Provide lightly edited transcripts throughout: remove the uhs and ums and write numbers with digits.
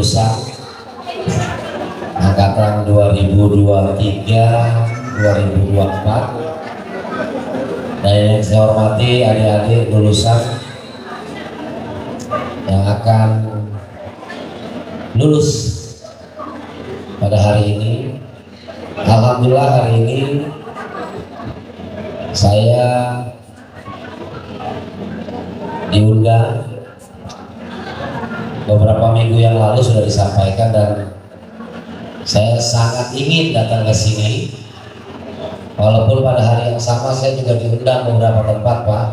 lulusan angkatan 2023-2024, dan yang saya hormati adik-adik lulusan yang akan lulus pada hari ini. Alhamdulillah hari ini saya diundang. Beberapa minggu yang lalu sudah disampaikan dan saya sangat ingin datang ke sini. Walaupun pada hari yang sama saya juga diundang beberapa tempat, Pak.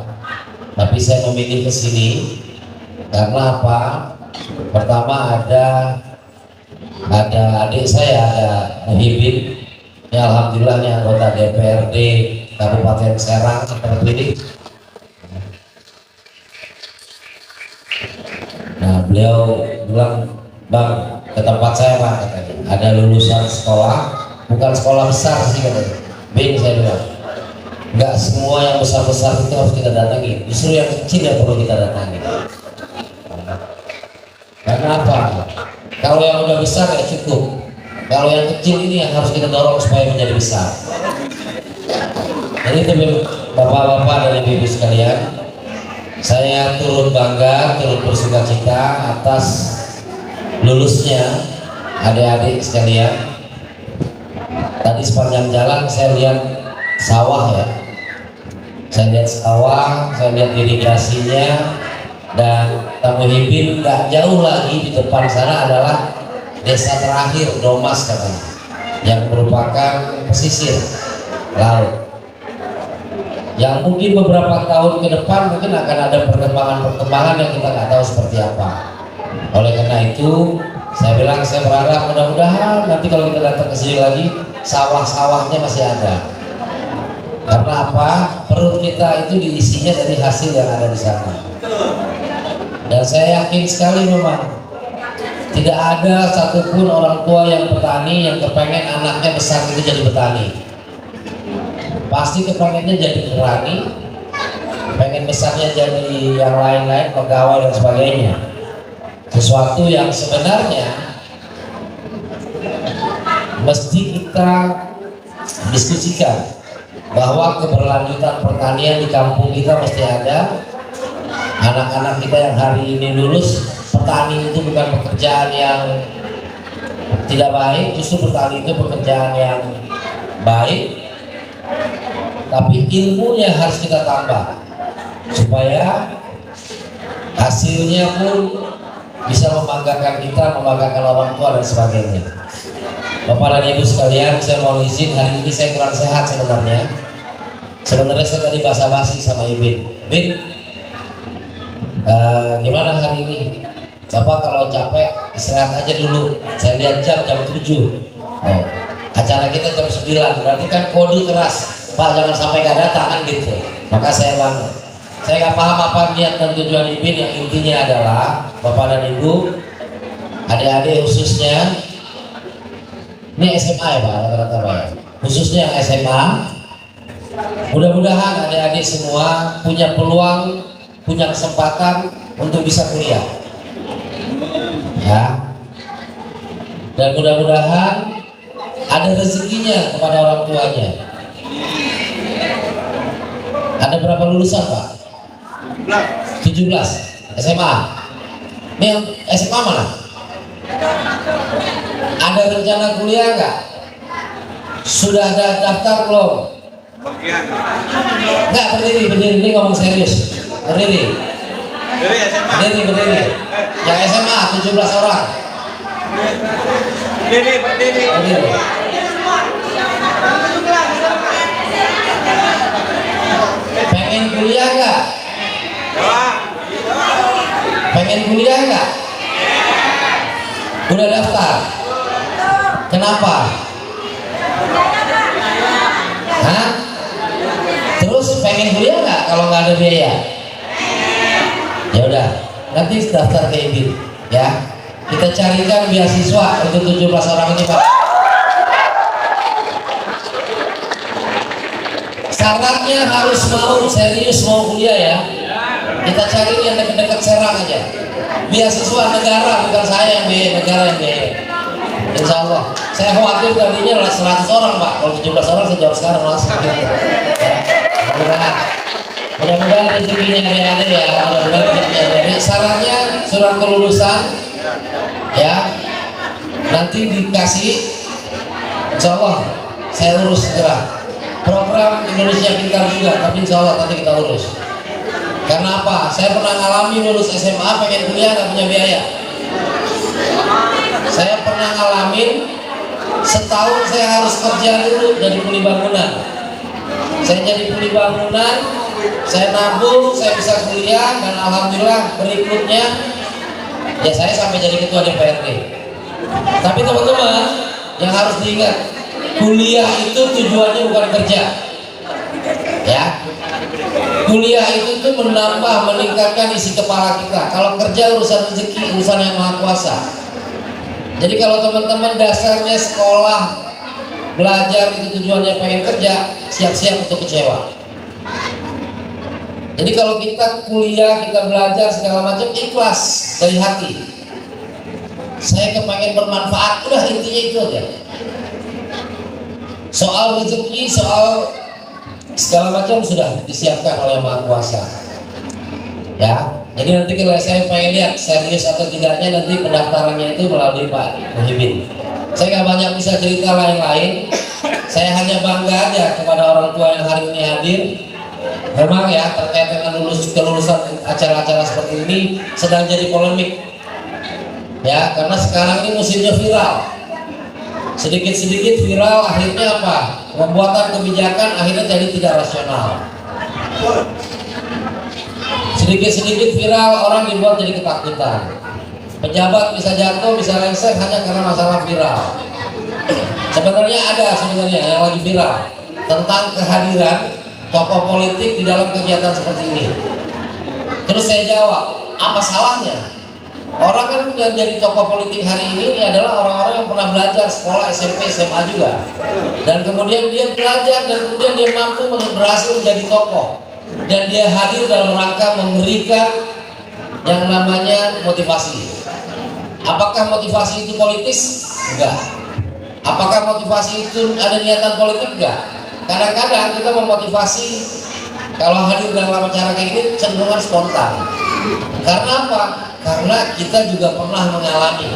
Tapi saya memilih ke sini karena apa? Pertama ada adik saya, ada Muhibin. Ya, alhamdulillah ini anggota DPRD Kabupaten Serang terpilih. Nah, beliau bilang, "Bang, ke tempat saya, Pak," katanya, "ada lulusan sekolah, bukan sekolah besar sih," katanya. "Bing," saya bilang, "nggak semua yang besar-besar itu harus kita datangi, justru yang kecil yang perlu kita datangi." Karena apa? Kalau yang udah besar ya cukup, kalau yang kecil ini yang harus kita dorong supaya menjadi besar. Jadi itu bapak-bapak dan ibu-ibu sekalian, saya turut bangga, turut bersuka cita atas lulusnya adik-adik sekalian. Tadi sepanjang jalan saya lihat sawah ya, saya lihat sawah, saya lihat irigasinya, dan Tamuhibin nggak jauh lagi di depan sana adalah desa terakhir Domas katanya, yang merupakan pesisir laut, yang mungkin beberapa tahun ke depan mungkin akan ada perkembangan yang kita nggak tahu seperti apa. Oleh karena itu saya bilang, saya berharap mudah-mudahan nanti kalau kita datang ke sini lagi sawah-sawahnya masih ada. Karena apa? Perut kita itu diisinya dari hasil yang ada di sana. Dan saya yakin sekali memang tidak ada satupun orang tua yang petani yang kepengen anaknya besar itu jadi petani. Pasti kepengennya jadi petani, pengen besarnya jadi yang lain-lain, pegawai dan sebagainya. Sesuatu yang sebenarnya mesti kita diskusikan, bahwa keberlanjutan pertanian di kampung kita mesti ada. Anak-anak kita yang hari ini lulus, petani itu bukan pekerjaan yang tidak baik, justru petani itu pekerjaan yang baik. Tapi ilmunya harus kita tambah supaya hasilnya pun bisa membanggakan kita, membanggakan orang tua dan sebagainya. Bapak dan Ibu sekalian, saya mau izin, hari ini saya kurang sehat sebenarnya. Sebenarnya saya tadi basa-basi sama Ibin. Bin, gimana hari ini? Bapak kalau capek istirahat aja dulu. Saya lihat jam 7. Oh, acara kita jam 9, berarti kan kode keras, Pak jangan sampai gak datang kan gitu. Maka saya bangun. Saya nggak paham apa niat dan tujuan Ibin, yang intinya adalah Bapak dan Ibu, adik-adik khususnya, ini SMA ya Pak, rata-rata Pak ya, khususnya yang SMA, mudah-mudahan adik-adik semua punya peluang, punya kesempatan untuk bisa kuliah ya, dan mudah-mudahan ada rezekinya kepada orang tuanya. Ada berapa lulusan Pak? 17 SMA. Ini yang SMA mana? Ada rencana kuliah nggak? Sudah ada daftar belum? Nggak, berdiri, ini ngomong serius. Berdiri. Berdiri. Yang SMA 17 orang. Berdiri. Pengen kuliah nggak? Pengen kuliah nggak? Udah daftar? Kenapa? Hah? Terus pengen kuliah nggak kalau nggak ada biaya? Ya udah, nanti daftar ke Ibin ya. Kita carikan beasiswa untuk 17 orang ini Pak. Syaratnya harus mau serius mau kuliah ya. Kita cari yang dekat-dekat Serang aja. Beasiswa negara, bukan saya yang biaya, negara yang biaya. Insya Allah. Saya khawatir tadinya 100 orang Pak. Kalau 17 orang saya jawab sekarang langsung. Ya. Mudah-mudahan rezekinya ada ya. Mudah-mudahan rezekinya ada. Syaratnya surat kelulusan, ya. Nanti dikasih. Insya Allah saya urus segera. Program Indonesia Pintar juga, tapi insya Allah nanti kita urus. Karena apa? Saya pernah ngalami lulus SMA pengen kuliah nggak punya biaya. Saya pernah ngalamin setahun saya harus kerja dulu jadi kuli bangunan. Saya jadi kuli bangunan, saya nabung, saya bisa kuliah, dan alhamdulillah berikutnya ya saya sampai jadi ketua DPRD. Tapi teman-teman yang harus diingat, kuliah itu tujuannya bukan kerja, ya. Kuliah itu tuh menambah, meningkatkan isi kepala kita. Kalau kerja urusan rezeki, urusan yang maha kuasa. Jadi kalau teman-teman dasarnya sekolah, belajar itu tujuannya pengen kerja, siap-siap untuk kecewa. Jadi kalau kita kuliah, kita belajar segala macam, ikhlas dari hati. Saya kepengen bermanfaat, udah intinya itu aja. Soal rezeki, soal segala macam sudah disiapkan oleh Maha Kuasa. Ya, jadi nanti kalau saya pengen lihat serius atau tidaknya, nanti pendaftarannya itu melalui Pak Muhyiddin. Saya nggak banyak bisa cerita lain-lain. Saya hanya bangga aja kepada orang tua yang hari ini hadir. Memang ya terkait dengan kelulusan acara-acara seperti ini sedang jadi polemik. Ya, karena sekarang ini musimnya viral. Sedikit-sedikit viral, akhirnya apa? Pembuatan kebijakan akhirnya jadi tidak rasional. Sedikit-sedikit viral, orang dibuat jadi ketakutan. Pejabat bisa jatuh, bisa lengser hanya karena masalah viral. Sebenarnya yang lagi viral tentang kehadiran tokoh politik di dalam kegiatan seperti ini. Terus saya jawab, apa salahnya? Orang kan yang jadi tokoh politik hari ini adalah orang-orang yang pernah belajar sekolah SMP, SMA juga, dan kemudian dia belajar dan kemudian dia mampu berhasil menjadi tokoh, dan dia hadir dalam rangka memberikan yang namanya motivasi. Apakah motivasi itu politis? Enggak. Apakah motivasi itu ada niatan politik? Enggak. Kadang-kadang kita memotivasi kalau hadir dalam acara kayak ini cenderungan spontan. Karena apa? Karena kita juga pernah mengalami.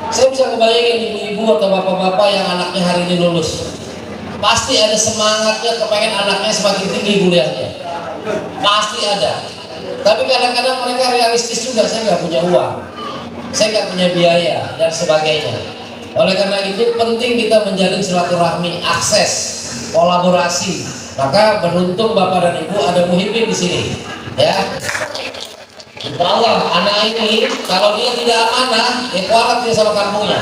Saya bisa kebayangin ibu-ibu atau bapak-bapak yang anaknya hari ini lulus, pasti ada semangatnya kepengen anaknya semakin tinggi kuliahnya, pasti ada. Tapi kadang-kadang mereka realistis juga, saya nggak punya uang, saya nggak punya biaya dan sebagainya. Oleh karena itu penting kita menjalin silaturahmi, akses, kolaborasi. Maka beruntung bapak dan ibu ada Muhyiddin di sini, ya. Allah, anak ini kalau dia tidak amanah, ya kualat dia sama kampungnya.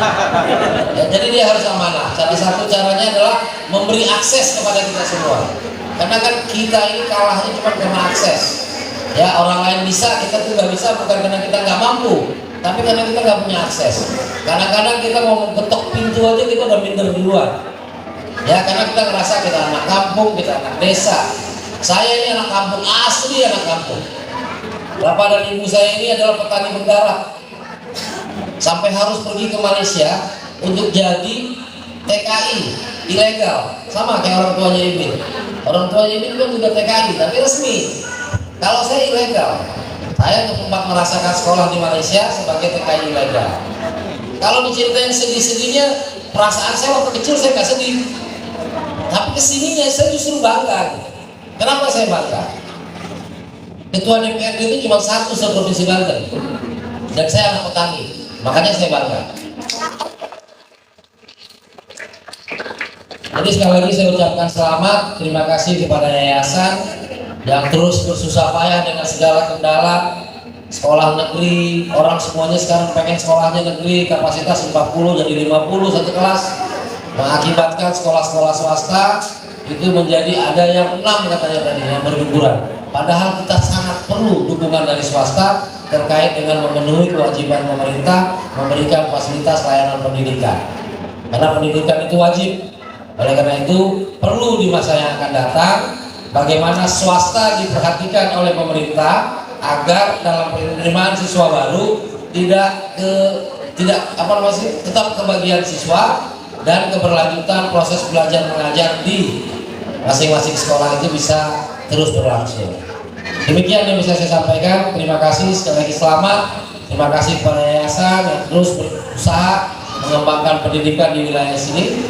Ya, jadi dia harus amanah. Salah satu caranya adalah memberi akses kepada kita semua. Karena kan kita ini kalahnya cuma karena akses. Ya, orang lain bisa, kita tuh nggak bisa, bukan karena kita nggak mampu, tapi karena kita nggak punya akses. Kadang-kadang kita mau ketok pintu aja kita udah minder duluan. Ya, karena kita ngerasa kita anak kampung, kita anak desa. Saya ini anak kampung, asli anak kampung. Bapak dan ibu saya ini adalah petani berdarah, sampai harus pergi ke Malaysia untuk jadi TKI ilegal, sama kayak orang tuanya Imin. Orang tuanya Imin kan juga TKI tapi resmi. Kalau saya ilegal, saya sempat merasakan sekolah di Malaysia sebagai TKI ilegal. Kalau diceritain sedih-sedihnya, perasaan saya waktu kecil saya nggak sedih, tapi kesininya saya justru bangga. Kenapa saya bangga? Ketua DPRD itu cuma satu se-Provinsi Banten, dan saya anak petani, makanya saya bangga. Jadi sekali lagi saya ucapkan selamat, terima kasih kepada yayasan yang terus bersusah payah dengan segala kendala. Sekolah negeri, orang semuanya sekarang pengen sekolahnya negeri, kapasitas 40 jadi 50 satu kelas, mengakibatkan sekolah-sekolah swasta itu menjadi ada yang 6 katanya tadi yang berguguran. Padahal kita sangat perlu dukungan dari swasta terkait dengan memenuhi kewajiban pemerintah memberikan fasilitas layanan pendidikan. Karena pendidikan itu wajib. Oleh karena itu perlu di masa yang akan datang bagaimana swasta diperhatikan oleh pemerintah agar dalam penerimaan siswa baru tetap kebagian siswa dan keberlanjutan proses belajar mengajar di masing-masing sekolah itu bisa terus berlangsung. Demikian yang bisa saya sampaikan. Terima kasih sekali lagi, selamat. Terima kasih kepada yayasan yang terus berusaha mengembangkan pendidikan di wilayah sini,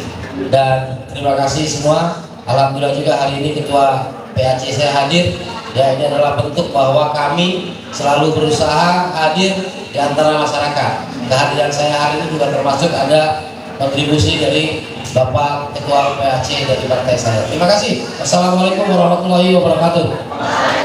dan terima kasih semua. Alhamdulillah juga hari ini Ketua PAC saya hadir. Ya, ini adalah bentuk bahwa kami selalu berusaha hadir di antara masyarakat. Kehadiran saya hari ini juga termasuk ada kontribusi dari Bapak Ketua PAC dari partai saya. Terima kasih. Wassalamualaikum warahmatullahi wabarakatuh.